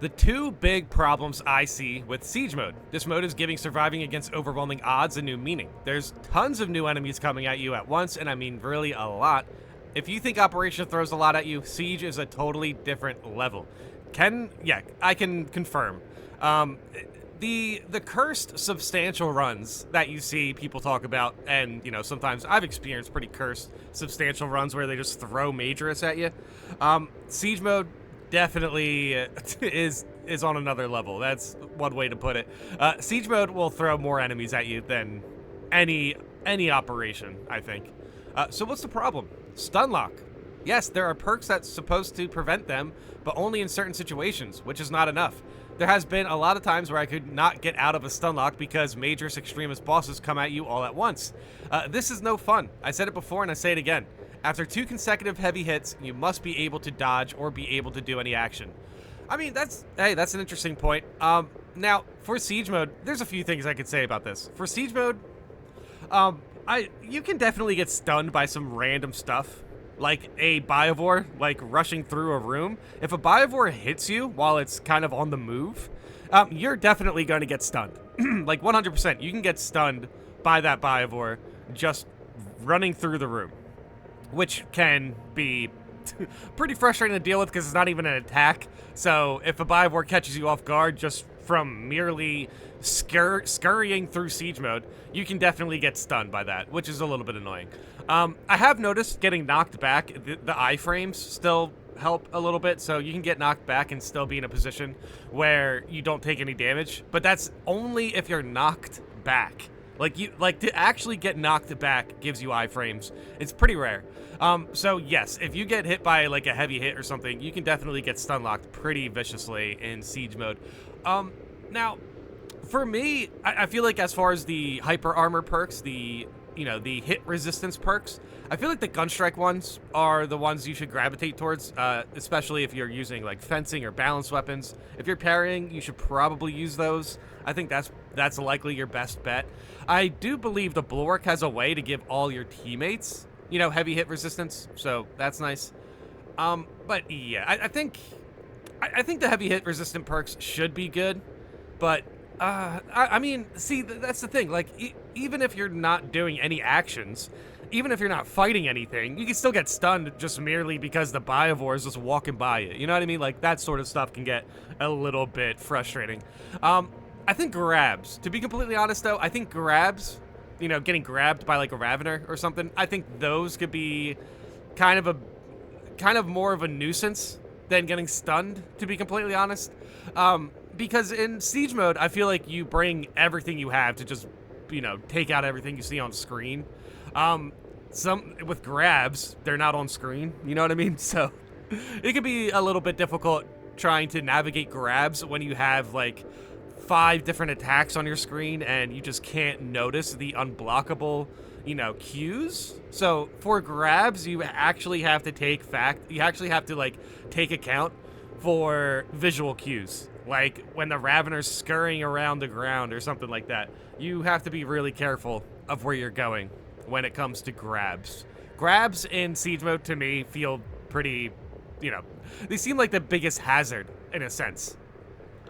The two big problems I see with Siege mode. This mode is giving surviving against overwhelming odds a new meaning. There's tons of new enemies coming at you at once, and I mean really a lot. If you think Operation throws a lot at you, Siege is a totally different level. I can confirm. The cursed substantial runs that you see people talk about, and sometimes I've experienced pretty cursed substantial runs where they just throw Majorus at you. Siege mode definitely is on another level. That's one way to put it. Siege mode will throw more enemies at you than any operation, I think. So what's the problem? Stunlock. Yes, there are perks that's supposed to prevent them, but only in certain situations, which is not enough. There has been a lot of times where I could not get out of a stunlock because Majorus Extremist bosses come at you all at once. This is no fun. I said it before and I say it again. After 2 consecutive heavy hits, you must be able to dodge or be able to do any action. I mean, that's an interesting point. Now, for Siege mode, there's a few things I could say about this. For Siege mode, you can definitely get stunned by some random stuff, like a Biovore, like rushing through a room. If a Biovore hits you while it's kind of on the move, you're definitely going to get stunned. Like 100%, you can get stunned by that Biovore just running through the room, which can be pretty frustrating to deal with because it's not even an attack. So if a Biovore catches you off guard just from merely scurrying through Siege mode, you can definitely get stunned by that, which is a little bit annoying. I have noticed getting knocked back, the iframes still help a little bit, so you can get knocked back and still be in a position where you don't take any damage, but that's only if you're knocked back. Like to actually get knocked back gives you iframes. It's pretty rare. So yes, if you get hit by like a heavy hit or something, you can definitely get stun locked pretty viciously in Siege mode. Now, for me, I feel like as far as the hyper armor perks, the hit resistance perks, I feel like the gunstrike ones are the ones you should gravitate towards, especially if you're using like fencing or balanced weapons. If you're parrying, you should probably use those. I think that's likely your best bet. I do believe the Bulwark has a way to give all your teammates, heavy hit resistance, so that's nice. But yeah, I think the heavy hit resistant perks should be good, but I mean, see, that's the thing. Like, even if you're not doing any actions, even if you're not fighting anything, you can still get stunned just merely because the Biovore is just walking by you. You know what I mean? Like, that sort of stuff can get a little bit frustrating. I think grabs, to be completely honest, though, I think grabs, getting grabbed by like a Ravener or something, I think those could be kind of more of a nuisance than getting stunned, to be completely honest. Because in Siege mode, I feel like you bring everything you have to just, take out everything you see on screen. With grabs, they're not on screen, you know what I mean? So it could be a little bit difficult trying to navigate grabs when you have like 5 different attacks on your screen and you just can't notice the unblockable, cues. So for grabs, you actually have to take account for visual cues. Like when the Ravener's scurrying around the ground or something like that. You have to be really careful of where you're going when it comes to grabs. Grabs in Siege mode, to me, feel pretty, they seem like the biggest hazard, in a sense.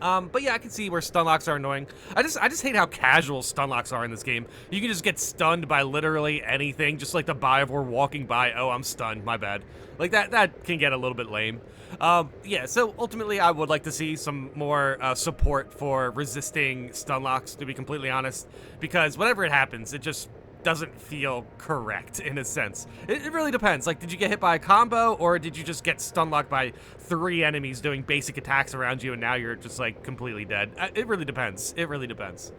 But yeah, I can see where stunlocks are annoying. I just hate how casual stunlocks are in this game. You can just get stunned by literally anything, just like the Biovore walking by. Oh, I'm stunned, my bad. Like that can get a little bit lame. Yeah, so ultimately I would like to see some more support for resisting stunlocks, to be completely honest, because whenever it happens, it just doesn't feel correct in a sense. It really depends. Like, did you get hit by a combo, or did you just get stunlocked by 3 enemies doing basic attacks around you and now you're just like completely dead? It really depends. It really depends.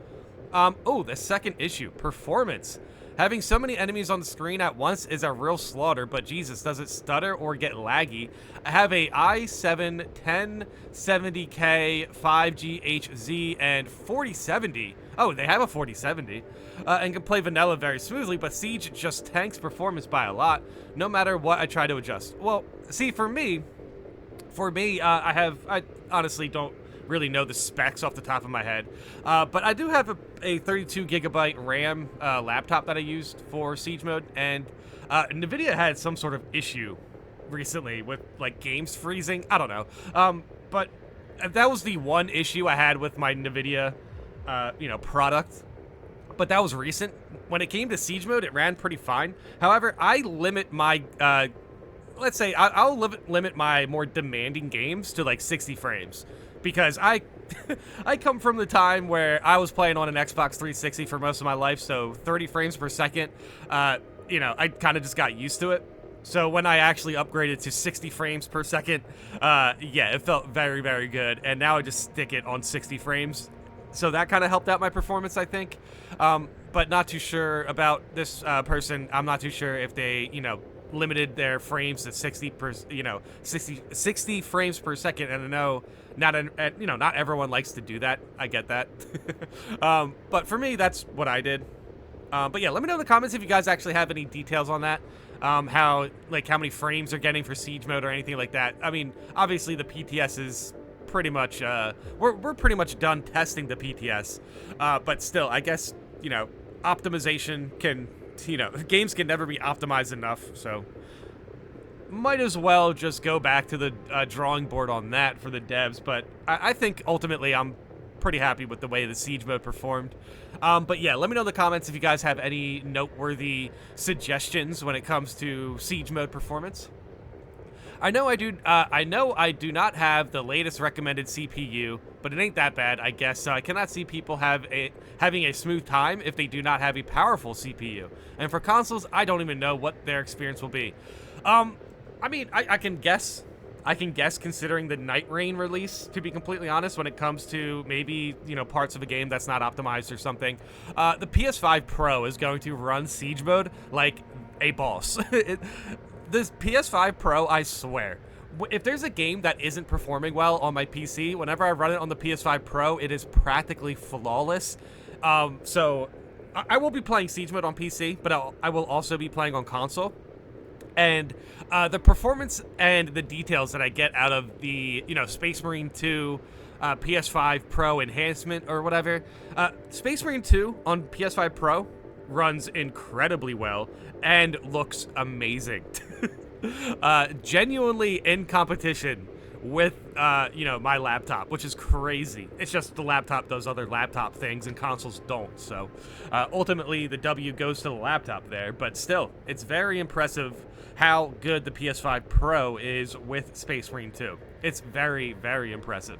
Oh, the second issue, performance. Having so many enemies on the screen at once is a real slaughter, but Jesus, does it stutter or get laggy? I have a i7 1070K 5GHZ and 4070. Oh, they have a 4070. And can play vanilla very smoothly, but Siege just tanks performance by a lot, no matter what I try to adjust. Well, see, for me, I honestly don't really know the specs off the top of my head, but I do have a 32 gigabyte RAM laptop that I used for Siege mode, and NVIDIA had some sort of issue recently with like games freezing. I don't know, but that was the one issue I had with my NVIDIA, product. But that was recent. When it came to siege mode, it ran pretty fine. However, I limit my, let's say, I'll limit my more demanding games to like 60 frames. Because I come from the time where I was playing on an Xbox 360 for most of my life, so 30 frames per second, I kind of just got used to it. So when I actually upgraded to 60 frames per second, it felt very, very good. And now I just stick it on 60 frames. So that kind of helped out my performance, I think. But not too sure about this person. I'm not too sure if they, limited their frames to 60 frames per second. And I know not everyone likes to do that. I get that. But for me, that's what I did. But yeah, let me know in the comments if you guys actually have any details on that. How many frames they're getting for siege mode or anything like that. I mean, obviously the PTS is pretty much, we're pretty much done testing the PTS. But still, I guess, optimization can, games can never be optimized enough. So might as well just go back to the drawing board on that for the devs. But I think ultimately I'm pretty happy with the way the siege mode performed. But yeah, let me know in the comments if you guys have any noteworthy suggestions when it comes to siege mode performance. I know I do not have the latest recommended CPU, but it ain't that bad, I guess. So I cannot see people having a smooth time if they do not have a powerful CPU. And for consoles, I don't even know what their experience will be. I mean, I can guess. I can guess considering the Night Rain release, to be completely honest, when it comes to maybe, parts of a game that's not optimized or something. The PS5 Pro is going to run siege mode like a boss. This PS5 Pro, I swear, if there's a game that isn't performing well on my PC, whenever I run it on the PS5 Pro, it is practically flawless. So I will be playing siege mode on PC, but I will also be playing on console. And the performance and the details that I get out of the, Space Marine 2 PS5 Pro enhancement or whatever, Space Marine 2 on PS5 Pro runs incredibly well and looks amazing. Genuinely in competition with, my laptop, which is crazy. It's just the laptop does other laptop things and consoles don't. So ultimately, the W goes to the laptop there. But still, it's very impressive how good the PS5 Pro is with Space Marine 2. It's very, very impressive.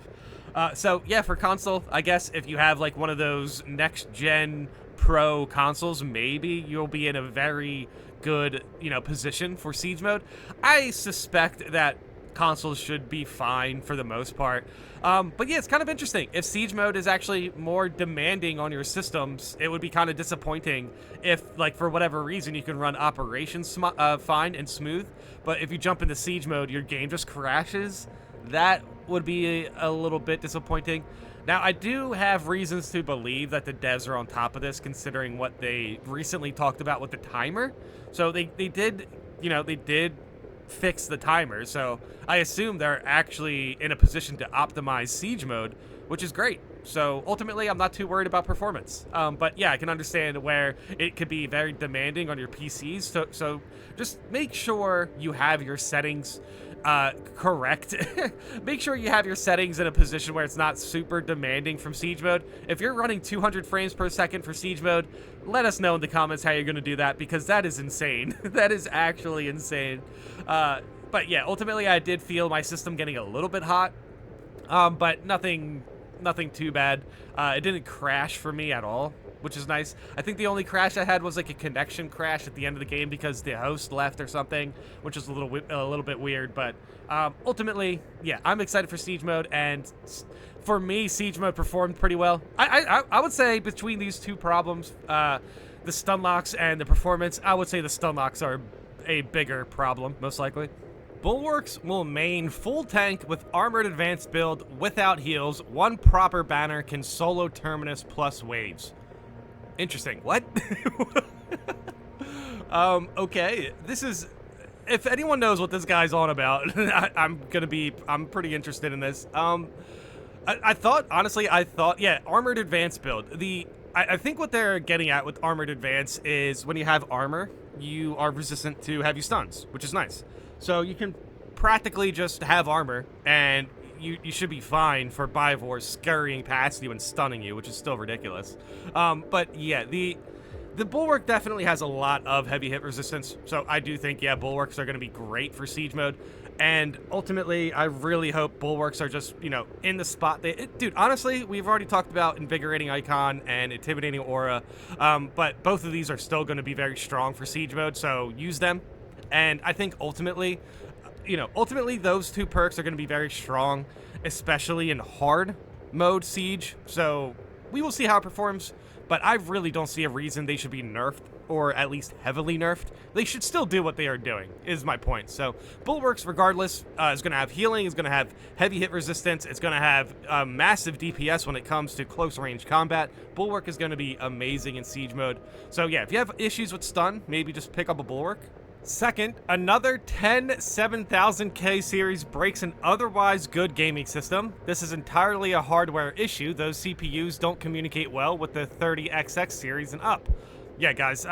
So yeah, for console, I guess if you have like one of those next-gen Pro consoles, maybe you'll be in a very good, position for siege mode. I suspect that consoles should be fine for the most part. But yeah, it's kind of interesting. If siege mode is actually more demanding on your systems, it would be kind of disappointing if, like, for whatever reason, you can run operations fine and smooth, but if you jump into siege mode, your game just crashes. That would be a little bit disappointing. Now, I do have reasons to believe that the devs are on top of this, considering what they recently talked about with the timer. So they did fix the timer, so I assume they're actually in a position to optimize siege mode, which is great. So ultimately, I'm not too worried about performance. But yeah, I can understand where it could be very demanding on your PCs. So just make sure you have your settings correct. Make sure you have your settings in a position where it's not super demanding from siege mode. If you're running 200 frames per second for siege mode, let us know in the comments how you're going to do that, because that is insane. That is actually insane. But yeah, ultimately I did feel my system getting a little bit hot, but nothing too bad. It didn't crash for me at all, which is nice. I think the only crash I had was like a connection crash at the end of the game because the host left or something, which is a little bit weird. But ultimately, yeah, I'm excited for siege mode, and for me, siege mode performed pretty well. I would say between these two problems, the stun locks and the performance, I would say the stun locks are a bigger problem, most likely. Bulwarks will main full tank with armored advanced build without heals. One proper banner can solo terminus plus waves. Interesting. What? Okay. This is, if anyone knows what this guy's on about, I'm pretty interested in this. I thought, yeah, armored advanced build. I think what they're getting at with armored advance is when you have armor, you are resistant to heavy stuns, which is nice. So you can practically just have armor and you should be fine for Bivors scurrying past you and stunning you, which is still ridiculous. But yeah, the Bulwark definitely has a lot of heavy hit resistance, so I do think, yeah, Bulwarks are going to be great for Siege mode. And ultimately, I really hope Bulwarks are just, you know, in the spot. Dude, honestly, we've already talked about Invigorating Icon and Intimidating Aura, but both of these are still going to be very strong for Siege mode, so use them. And I think ultimately, you know, those two perks are going to be very strong, especially in hard mode Siege, so we will see how it performs, but I really don't see a reason they should be nerfed, or at least heavily nerfed. They should still do what they are doing, is my point. So Bulwarks, regardless, is going to have healing, is going to have heavy hit resistance, it's going to have massive DPS when it comes to close range combat. Bulwark is going to be amazing in Siege mode. So yeah, if you have issues with stun, maybe just pick up a Bulwark. Second, another 10 7000K series breaks an otherwise good gaming system. This is entirely a hardware issue. Those CPUs don't communicate well with the 30XX series and up. Yeah, guys,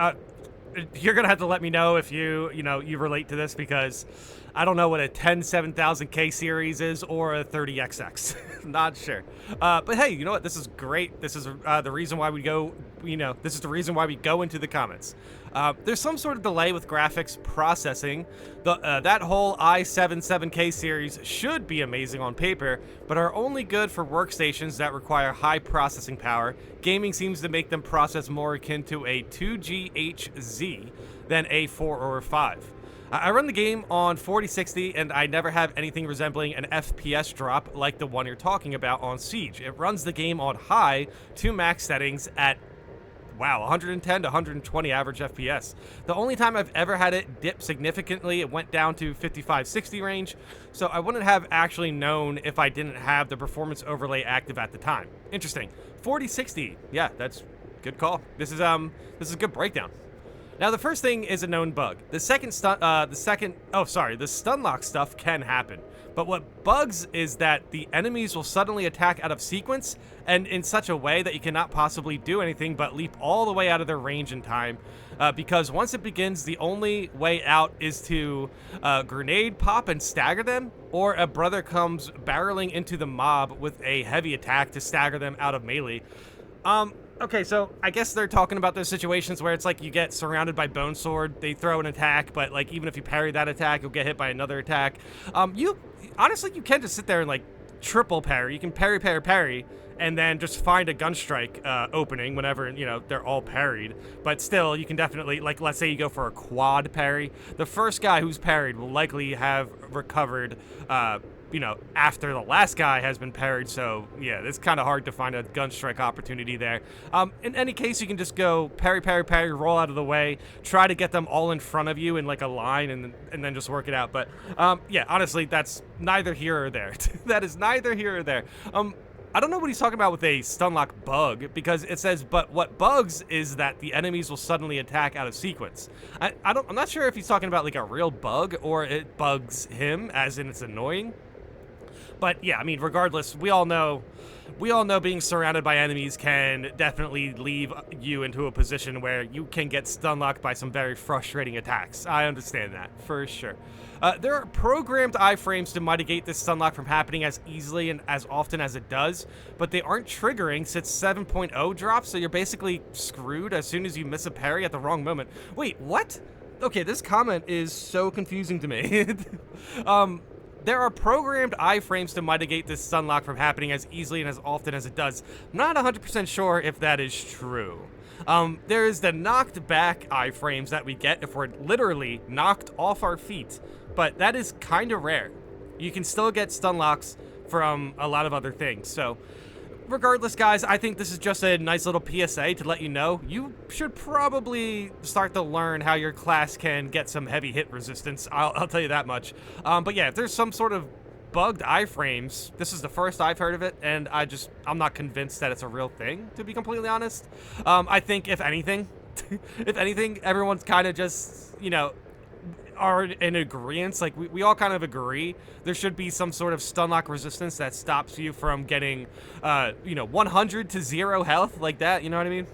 you're gonna have to let me know if you relate to this, because I don't know what a 10 7000K series is or a 30XX. Not sure. But hey, you know what? This is great. This is the reason why we go. This is the reason why we go into the comments. There's some sort of delay with graphics processing. That whole i7 7K series should be amazing on paper, but are only good for workstations that require high processing power. Gaming seems to make them process more akin to a 2GHZ than a 4 or a 5. I run the game on 4060, and I never have anything resembling an FPS drop like the one you're talking about on Siege. It runs the game on high to max settings at, wow, 110 to 120 average FPS. The only time I've ever had it dip significantly, it went down to 55-60 range, so I wouldn't have actually known if I didn't have the performance overlay active at the time. Interesting. 4060, yeah, that's good call. This is a good breakdown. Now, the first thing is a known bug. The stunlock stuff can happen. But what bugs is that the enemies will suddenly attack out of sequence and in such a way that you cannot possibly do anything but leap all the way out of their range in time. Because once it begins, the only way out is to grenade pop and stagger them, or a brother comes barreling into the mob with a heavy attack to stagger them out of melee. Okay, so I guess they're talking about those situations where it's like you get surrounded by Bone Sword, they throw an attack, but like even if you parry that attack, you'll get hit by another attack. Honestly, you can just sit there and like triple parry. You can parry, and then just find a gunstrike opening whenever, they're all parried. But still, you can definitely, like, let's say you go for a quad parry. The first guy who's parried will likely have recovered, after the last guy has been parried, so yeah, it's kind of hard to find a gunstrike opportunity there. In any case, you can just go parry, roll out of the way, try to get them all in front of you in like a line, and then just work it out. But yeah, honestly, that's neither here or there. That is neither here or there. I don't know what he's talking about with a stunlock bug, because it says, but what bugs is that the enemies will suddenly attack out of sequence. I'm not sure if he's talking about like a real bug or it bugs him, as in it's annoying. But yeah, I mean, regardless, we all know being surrounded by enemies can definitely leave you into a position where you can get stunlocked by some very frustrating attacks. I understand that, for sure. There are programmed iframes to mitigate this stunlock from happening as easily and as often as it does, but they aren't triggering since 7.0 drops, so you're basically screwed as soon as you miss a parry at the wrong moment. Wait, what? Okay, this comment is so confusing to me. There are programmed iframes to mitigate this stunlock from happening as easily and as often as it does. I'm not 100% sure if that is true. There is the knocked back iframes that we get if we're literally knocked off our feet, but that is kind of rare. You can still get stunlocks from a lot of other things, so regardless, guys, I think this is just a nice little PSA to let you know you should probably start to learn how your class can get some heavy hit resistance. I'll tell you that much. But yeah, if there's some sort of bugged iframes, this is the first I've heard of it, and I'm not convinced that it's a real thing, to be completely honest. I think if anything, everyone's kind of just, are in agreement. Like we all kind of agree there should be some sort of stunlock resistance that stops you from getting 100 to 0 health, like that, you know what I mean?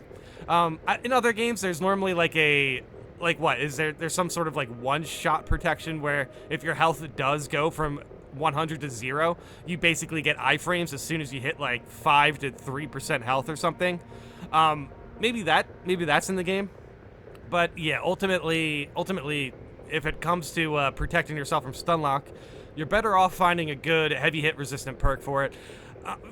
In other games there's normally there's some sort of like one shot protection where if your health does go from 100 to 0, you basically get iframes as soon as you hit like 5 to 3% health or something. Maybe that's in the game. But yeah, ultimately, if it comes to protecting yourself from stunlock, you're better off finding a good heavy hit resistant perk for it.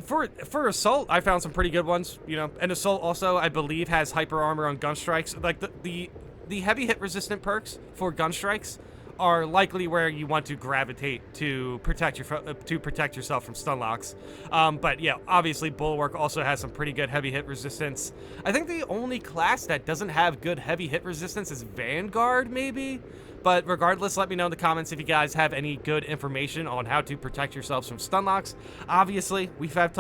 For assault, I found some pretty good ones, you know. And assault also, I believe, has hyper armor on gun strikes. Like the heavy hit resistant perks for gun strikes are likely where you want to gravitate to protect yourself from stunlocks. But yeah, obviously Bulwark also has some pretty good heavy hit resistance. I think the only class that doesn't have good heavy hit resistance is Vanguard, maybe. But regardless, let me know in the comments if you guys have any good information on how to protect yourselves from stunlocks. Obviously, we have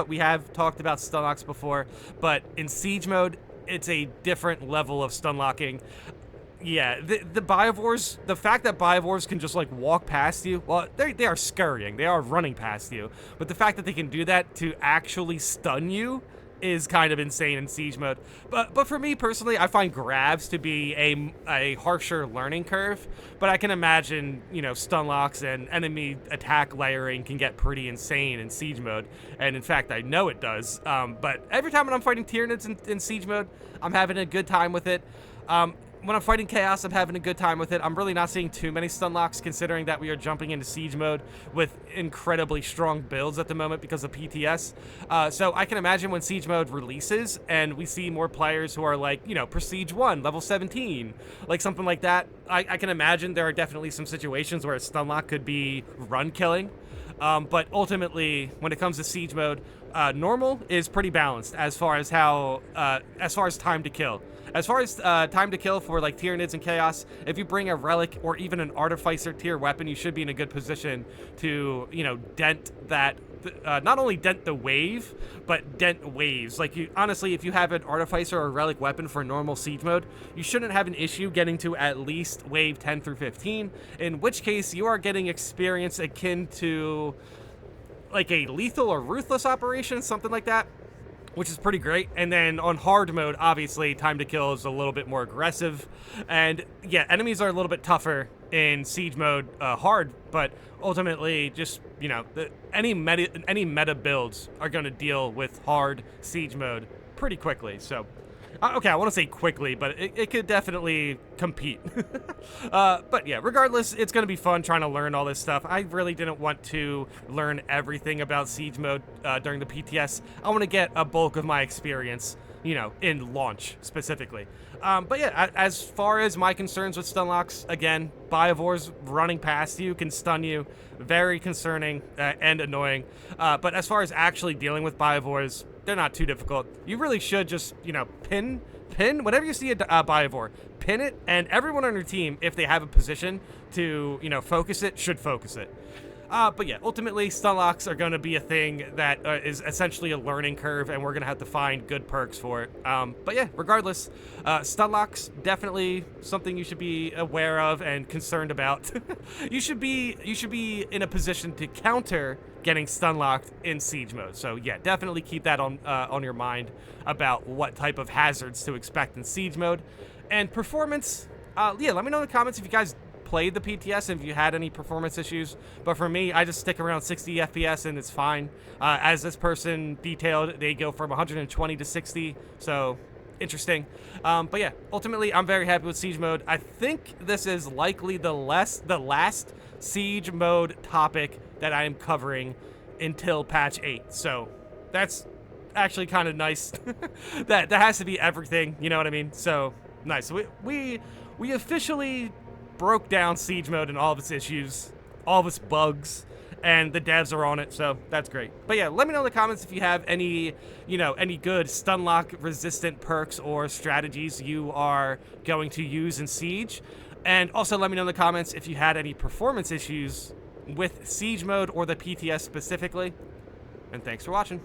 talked about stunlocks before, but in siege mode, it's a different level of stunlocking. Yeah, the biovores, the fact that biovores can just like walk past you, well, they are scurrying, they are running past you, but the fact that they can do that to actually stun you is kind of insane in siege mode. But for me personally, I find grabs to be a harsher learning curve, but I can imagine, you know, stunlocks and enemy attack layering can get pretty insane in siege mode, and in fact I know it does. But every time when I'm fighting Tyranids in siege mode, I'm having a good time with it. When I'm fighting Chaos, I'm having a good time with it. I'm really not seeing too many stunlocks, considering that we are jumping into siege mode with incredibly strong builds at the moment because of PTS. So I can imagine when siege mode releases and we see more players who are like, you know, Prestige 1, level 17, like something like that, I can imagine there are definitely some situations where a stunlock could be run killing. But ultimately, when it comes to siege mode, normal is pretty balanced as far as time to kill. As far as time to kill for like Tyranids and Chaos, if you bring a relic or even an artificer tier weapon, you should be in a good position to, you know, dent that. Not only dent the wave, but dent waves. Like, honestly, if you have an artificer or relic weapon for normal siege mode, you shouldn't have an issue getting to at least wave 10 through 15, in which case you are getting experience akin to like a lethal or ruthless operation, something like that, which is pretty great. And then on hard mode, obviously, time to kill is a little bit more aggressive. And yeah, enemies are a little bit tougher in siege mode hard, but ultimately, just, you know, any meta builds are going to deal with hard siege mode pretty quickly. So, okay, I want to say quickly, but it could definitely compete. But yeah, regardless, it's going to be fun trying to learn all this stuff. I really didn't want to learn everything about siege mode during the PTS. I want to get a bulk of my experience, you know, in launch specifically. But yeah, as far as my concerns with stunlocks, again, biovores running past you can stun you. Very concerning and annoying. But as far as actually dealing with biovores, they're not too difficult. You really should just, you know, pin, whenever you see a biovore, pin it, and everyone on your team, if they have a position to, you know, focus it, should focus it. But yeah, ultimately, stunlocks are going to be a thing that is essentially a learning curve, and we're going to have to find good perks for it. But yeah, regardless, stunlocks, definitely something you should be aware of and concerned about. You should be in a position to counter getting stunlocked in siege mode. So yeah, definitely keep that on your mind about what type of hazards to expect in siege mode. And performance, yeah, let me know in the comments if you guys played the PTS and if you had any performance issues. But for me, I just stick around 60 FPS and it's fine. As this person detailed, they go from 120 to 60, so interesting. But yeah, ultimately, I'm very happy with siege mode. I think this is likely the last siege mode topic that I am covering until patch 8. So that's actually kind of nice. that has to be everything, you know what I mean? So nice. We officially broke down siege mode and all of its issues, all of its bugs, and the devs are on it, so that's great. But yeah, let me know in the comments if you have any, you know, any good stunlock resistant perks or strategies you are going to use in siege. And also let me know in the comments if you had any performance issues with siege mode or the PTS specifically. And thanks for watching.